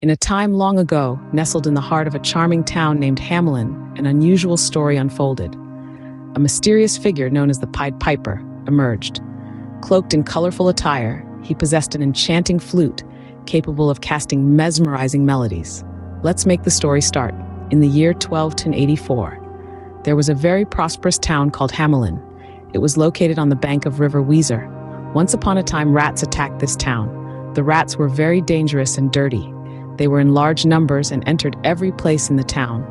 In a time long ago, nestled in the heart of a charming town named Hamelin, an unusual story unfolded. A mysterious figure known as the Pied Piper emerged. Cloaked in colorful attire, he possessed an enchanting flute capable of casting mesmerizing melodies. Let's make the story start. In the year 1284, there was a very prosperous town called Hamelin. It was located on the bank of River Weser. Once upon a time, rats attacked this town. The rats were very dangerous and dirty. They were in large numbers and entered every place in the town.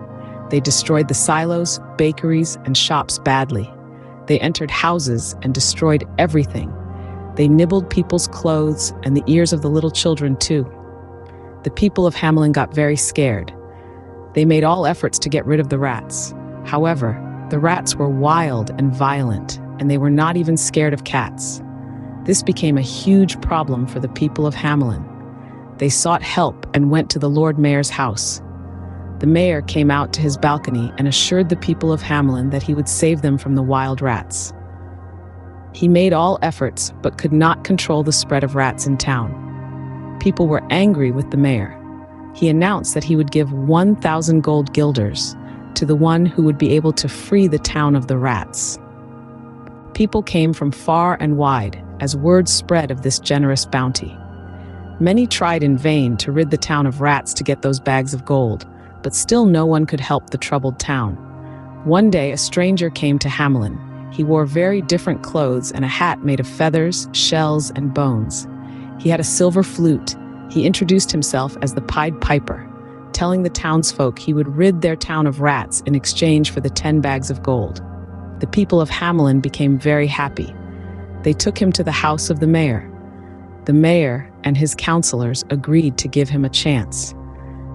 They destroyed the silos, bakeries, and shops badly. They entered houses and destroyed everything. They nibbled people's clothes and the ears of the little children too. The people of Hamelin got very scared. They made all efforts to get rid of the rats. However, the rats were wild and violent, and they were not even scared of cats. This became a huge problem for the people of Hamelin. They sought help and went to the Lord Mayor's house. The mayor came out to his balcony and assured the people of Hamelin that he would save them from the wild rats. He made all efforts but could not control the spread of rats in town. People were angry with the mayor. He announced that he would give 1,000 gold guilders to the one who would be able to free the town of the rats. People came from far and wide as word spread of this generous bounty. Many tried in vain to rid the town of rats to get those bags of gold, but still no one could help the troubled town. One day, a stranger came to Hamelin. He wore very different clothes and a hat made of feathers, shells, and bones. He had a silver flute. He introduced himself as the Pied Piper, telling the townsfolk he would rid their town of rats in exchange for the 10 bags of gold. The people of Hamelin became very happy. They took him to the house of the mayor. The mayor and his counselors agreed to give him a chance.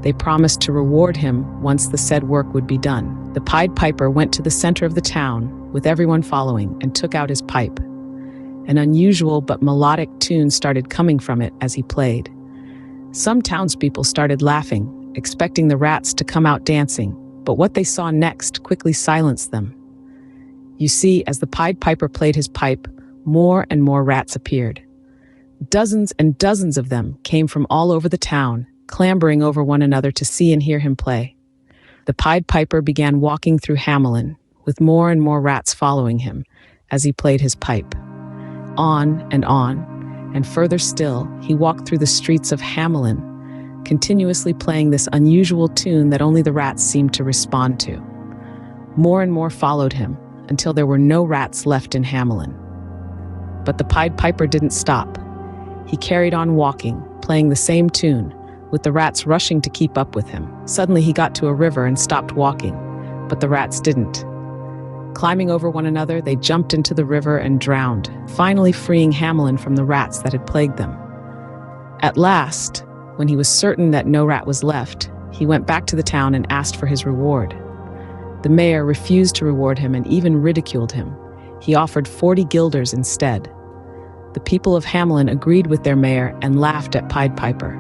They promised to reward him once the said work would be done. The Pied Piper went to the center of the town, with everyone following, and took out his pipe. An unusual but melodic tune started coming from it as he played. Some townspeople started laughing, expecting the rats to come out dancing, but what they saw next quickly silenced them. You see, as the Pied Piper played his pipe, more and more rats appeared. Dozens and dozens of them came from all over the town, clambering over one another to see and hear him play. The Pied Piper began walking through Hamelin, with more and more rats following him as he played his pipe. On, and further still, he walked through the streets of Hamelin, continuously playing this unusual tune that only the rats seemed to respond to. More and more followed him, until there were no rats left in Hamelin. But the Pied Piper didn't stop. He carried on walking, playing the same tune, with the rats rushing to keep up with him. Suddenly he got to a river and stopped walking, but the rats didn't. Climbing over one another, they jumped into the river and drowned, finally freeing Hamelin from the rats that had plagued them. At last, when he was certain that no rat was left, he went back to the town and asked for his reward. The mayor refused to reward him and even ridiculed him. He offered 40 guilders instead. The people of Hamelin agreed with their mayor and laughed at Pied Piper.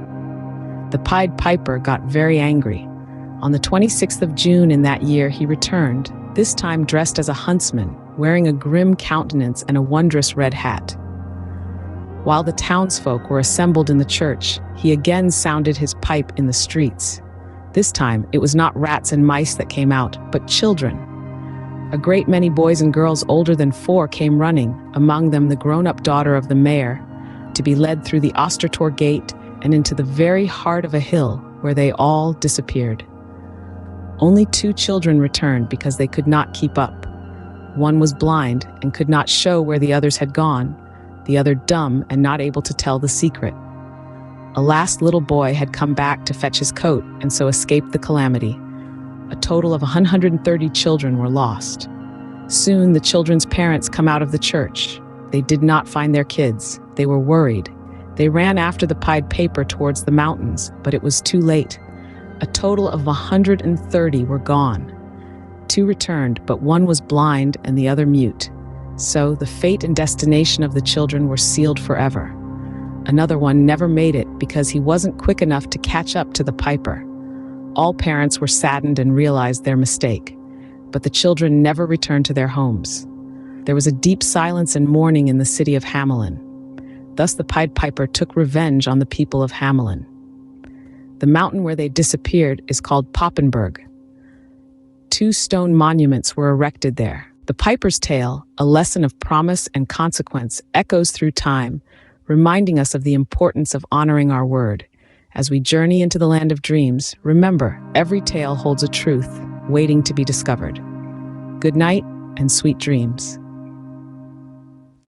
The Pied Piper got very angry. On the 26th of June in that year, he returned, this time dressed as a huntsman, wearing a grim countenance and a wondrous red hat. While the townsfolk were assembled in the church, he again sounded his pipe in the streets. This time, it was not rats and mice that came out, but children. A great many boys and girls older than 4 came running, among them the grown-up daughter of the mayor, to be led through the Ostertor gate and into the very heart of a hill, where they all disappeared. Only 2 children returned because they could not keep up. One was blind and could not show where the others had gone, the other dumb and not able to tell the secret. A last little boy had come back to fetch his coat and so escaped the calamity. A total of 130 children were lost. Soon the children's parents come out of the church. They did not find their kids. They were worried. They ran after the Pied Piper towards the mountains, but it was too late. A total of 130 were gone. 2 returned, but one was blind and the other mute. So the fate and destination of the children were sealed forever. Another one never made it because he wasn't quick enough to catch up to the Piper. All parents were saddened and realized their mistake, but the children never returned to their homes. There was a deep silence and mourning in the city of Hamelin. Thus the Pied Piper took revenge on the people of Hamelin. The mountain where they disappeared is called Poppenberg. 2 stone monuments were erected there. The Piper's Tale, a lesson of promise and consequence, echoes through time, reminding us of the importance of honoring our word. As we journey into the land of dreams, remember, every tale holds a truth waiting to be discovered. Good night and sweet dreams.